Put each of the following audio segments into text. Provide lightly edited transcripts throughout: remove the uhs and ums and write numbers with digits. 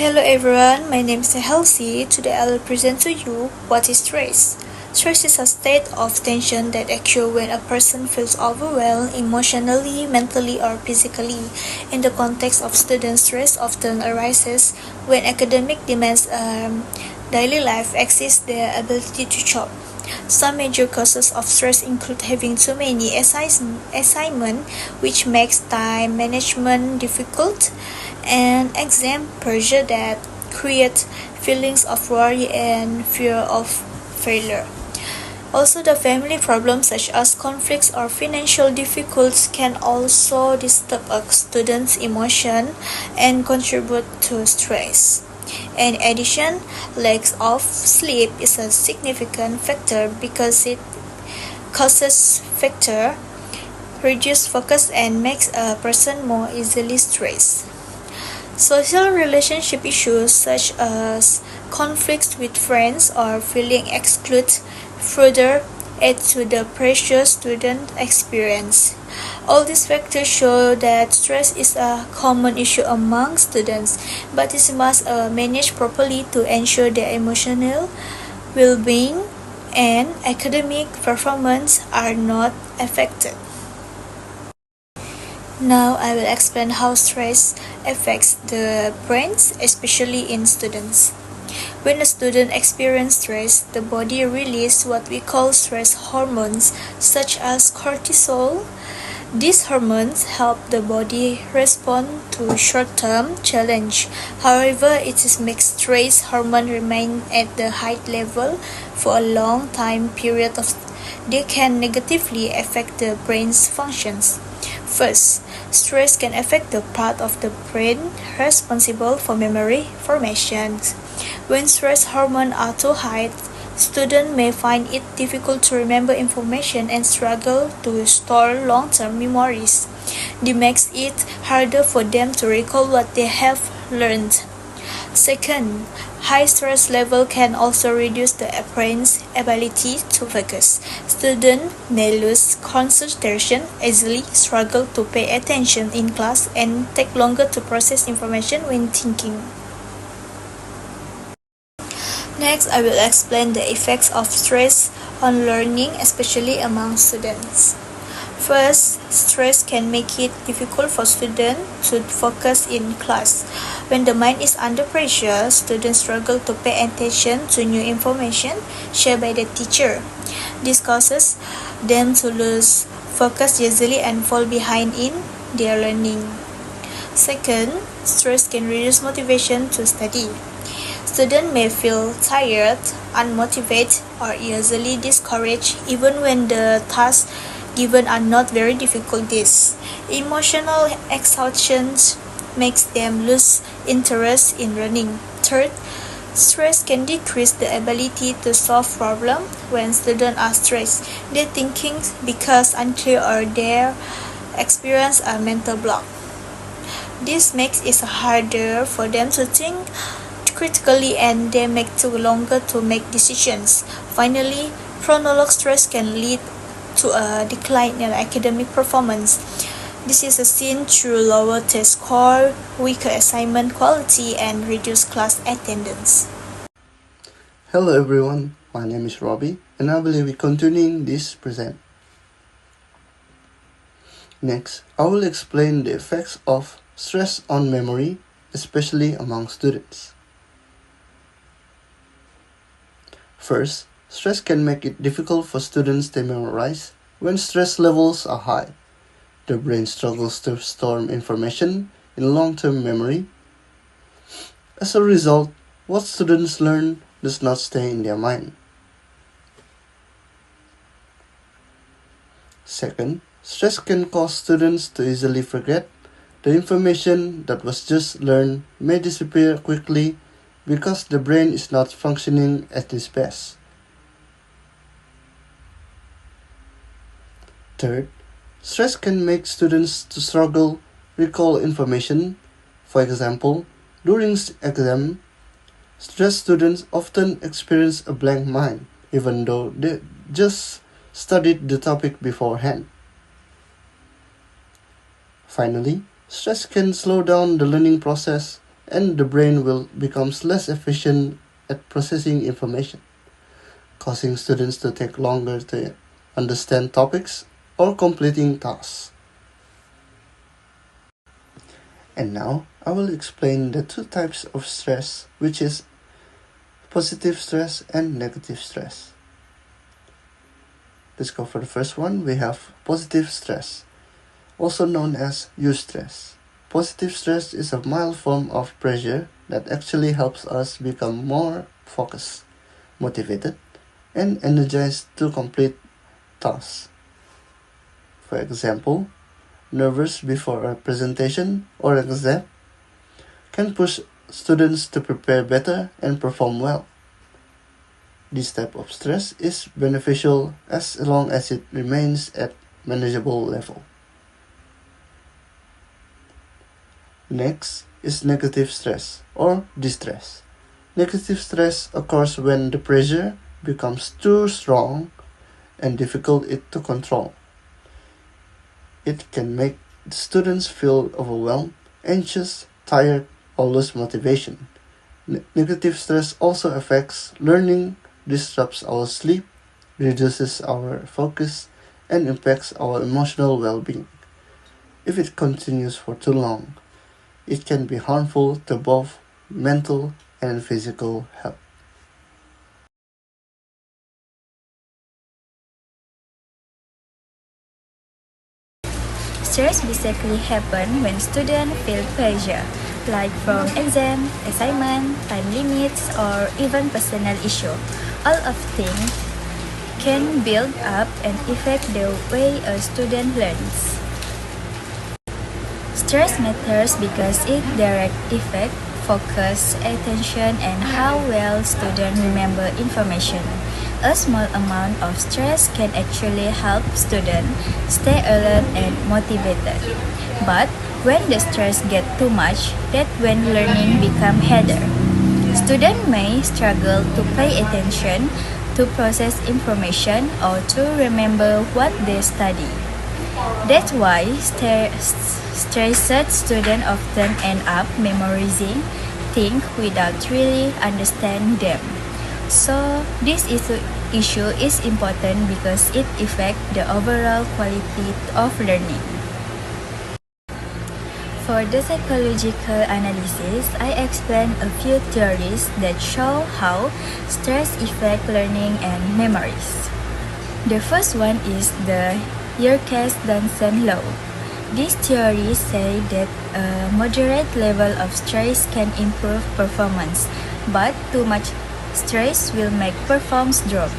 Hello everyone, my name is Halsey. Today I will present to you what is stress. Stress is a state of tension that occurs when a person feels overwhelmed emotionally, mentally, or physically. In the context of student stress often arises when academic demands daily life exceeds their ability to cope. Some major causes of stress include having too many assignments, which makes time management difficult, and exam pressure that creates feelings of worry and fear of failure. Also, the family problems such as conflicts or financial difficulties can also disturb a student's emotion and contribute to stress. In addition, lack of sleep is a significant factor because it causes factor reduce focus and makes a person more easily stressed. Social relationship issues such as conflicts with friends or feeling excluded further add to the pressure students experience. All these factors show that stress is a common issue among students, but it must managed properly to ensure their emotional well-being and academic performance are not affected. Now I will explain how stress affects the brains, especially in students. When a student experiences stress, the body releases what we call stress hormones, such as cortisol. These hormones help the body respond to short-term challenge. However, it makes stress hormone remain at the high level for a long time period of they can negatively affect the brain's functions. First, stress can affect the part of the brain responsible for memory formation. When stress hormones are too high, students may find it difficult to remember information and struggle to store long-term memories. This makes it harder for them to recall what they have learned. Second, high stress level can also reduce the brain's ability to focus. Students may lose concentration, easily struggle to pay attention in class, and take longer to process information when thinking. Next, I will explain the effects of stress on learning, especially among students. First, stress can make it difficult for students to focus in class. When the mind is under pressure, students struggle to pay attention to new information shared by the teacher. This causes them to lose focus easily and fall behind in their learning. Second, stress can reduce motivation to study. Students may feel tired, unmotivated, or easily discouraged even when the tasks given are not very difficult. This emotional exhaustion makes them lose interest in learning. Third, stress can decrease the ability to solve problems. When students are stressed, their thinking becomes unclear or their experience a mental block. This makes it harder for them to think critically and they make too longer to make decisions. Finally, prolonged stress can lead to a decline in academic performance. This is seen through lower test score, weaker assignment quality, and reduced class attendance. Hello everyone, my name is Robbie and I will be continuing this present. Next, I will explain the effects of stress on memory, especially among students. First, stress can make it difficult for students to memorize. When stress levels are high, the brain struggles to store information in long-term memory. As a result, what students learn does not stay in their mind. Second, stress can cause students to easily forget. The information that was just learned may disappear quickly because the brain is not functioning at its best. Third, stress can make students to struggle recall information. For example, during exam, stressed students often experience a blank mind, even though they just studied the topic beforehand. Finally, stress can slow down the learning process and the brain will become less efficient at processing information, causing students to take longer to understand topics or completing tasks. And now I will explain the two types of stress, which is positive stress and negative stress. Let's go for the first one. We have positive stress, also known as eustress. Positive stress is a mild form of pressure that actually helps us become more focused, motivated, and energized to complete tasks. For example, nervous before a presentation or exam can push students to prepare better and perform well. This type of stress is beneficial as long as it remains at manageable level. Next is negative stress or distress. Negative stress occurs when the pressure becomes too strong and difficult to control. It can make students feel overwhelmed, anxious, tired, or lose motivation. Negative stress also affects learning, disrupts our sleep, reduces our focus, and impacts our emotional well-being. If it continues for too long, it can be harmful to both mental and physical health. Stress basically happens when students feel pressure, like from exam, assignment, time limits, or even personal issue. All of things can build up and affect the way a student learns. Stress matters because it directly affects focus, attention, and how well students remember information. A small amount of stress can actually help students stay alert and motivated. But when the stress gets too much, that's when learning becomes harder. Students may struggle to pay attention, to process information, or to remember what they study. That's why stressed students often end up memorizing things without really understanding them. So this issue is important because it affects the overall quality of learning. For the psychological analysis, I explain a few theories that show how stress affects learning and memories. The first one is the Yerkes-Dodson law. This theory says that a moderate level of stress can improve performance, but too much stress will make performance drop.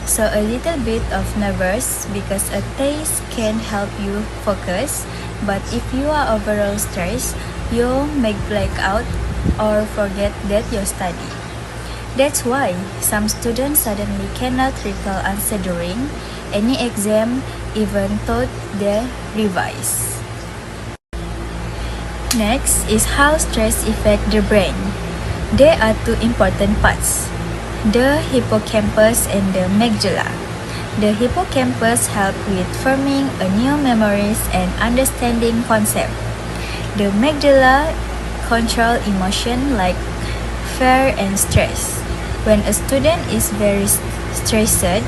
So a little bit of nervous because a taste can help you focus, but if you are overall stressed, you'll make blackout or forget that you study. That's why some students suddenly cannot recall answer during any exam even though they revise. Next is how stress affects the brain. There are two important parts, the hippocampus and the amygdala. The hippocampus helps with forming a new memories and understanding concepts. The amygdala controls emotion like fear and stress. When a student is very stressed,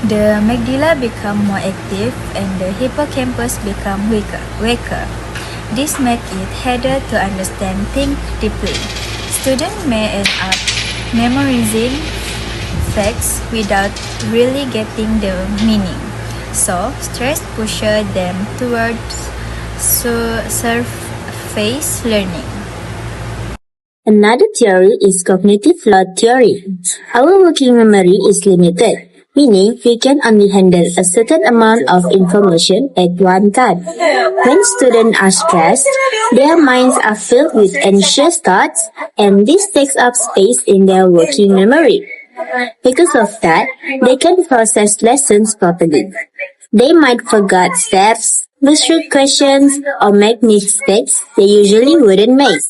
the amygdala becomes more active and the hippocampus becomes weaker. This makes it harder to understand things deeply. Students may end up memorizing facts without really getting the meaning. So, stress pushes them towards surface learning. Another theory is cognitive load theory. Our working memory is limited, meaning we can only handle a certain amount of information at one time. When students are stressed, their minds are filled with anxious thoughts, and this takes up space in their working memory. Because of that, they can process lessons properly. They might forget steps, misread questions, or make mistakes they usually wouldn't make.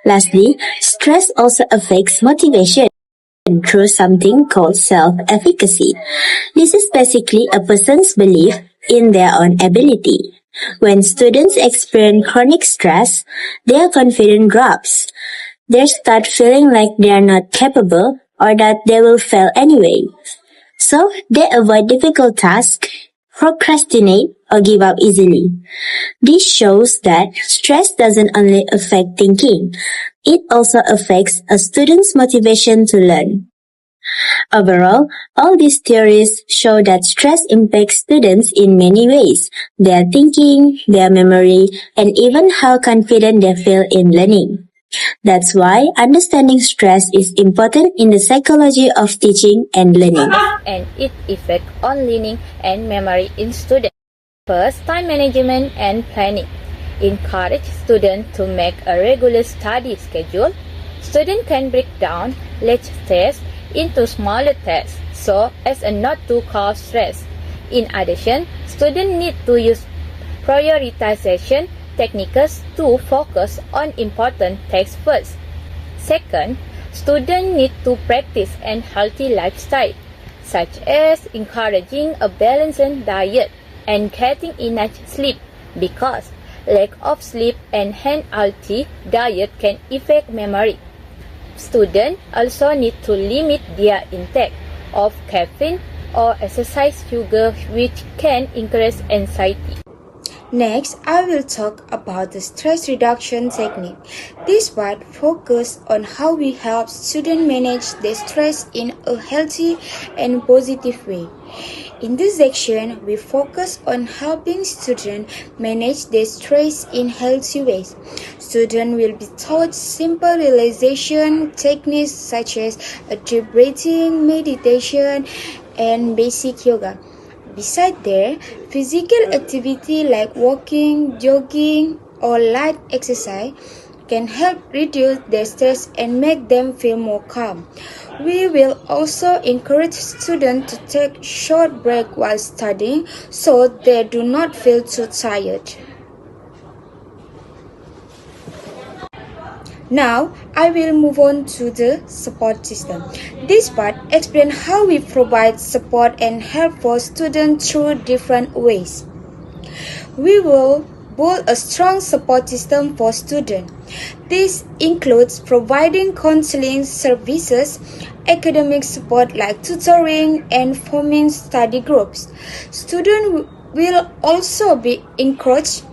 Lastly, stress also affects motivation through something called self-efficacy. This is basically a person's belief in their own ability. When students experience chronic stress, their confidence drops. They start feeling like they are not capable or that they will fail anyway. So they avoid difficult tasks, procrastinate, or give up easily. This shows that stress doesn't only affect thinking, it also affects a student's motivation to learn. Overall, all these theories show that stress impacts students in many ways: their thinking, their memory, and even how confident they feel in learning. That's why understanding stress is important in the psychology of teaching and learning. And its effect on learning and memory in students. First, time management and planning. Encourage students to make a regular study schedule. Students can break down large tests into smaller tests so as not to cause stress. In addition, students need to use prioritization techniques to focus on important tasks first. Second, students need to practice a healthy lifestyle, such as encouraging a balanced diet and getting enough sleep, because lack of sleep and unhealthy diet can affect memory. Students also need to limit their intake of caffeine or excess sugar, which can increase anxiety. Next, I will talk about the stress reduction technique. This part focuses on how we help students manage their stress in a healthy and positive way. In this section, we focus on helping students manage their stress in healthy ways. Students will be taught simple relaxation techniques such as deep breathing, meditation, and basic yoga. Besides that, physical activity like walking, jogging, or light exercise can help reduce their stress and make them feel more calm. We will also encourage students to take short breaks while studying so they do not feel too tired. Now, I will move on to the support system. This part explains how we provide support and help for students through different ways. We will build a strong support system for students. This includes providing counseling services, academic support like tutoring, and forming study groups. Students will also be encouraged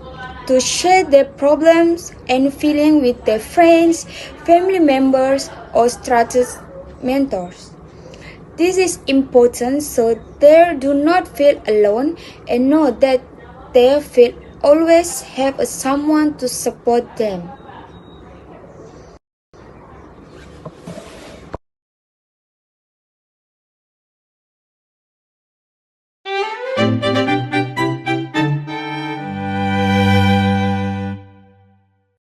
to share their problems and feelings with their friends, family members, or trusted mentors. This is important so they do not feel alone and know that they will always have someone to support them.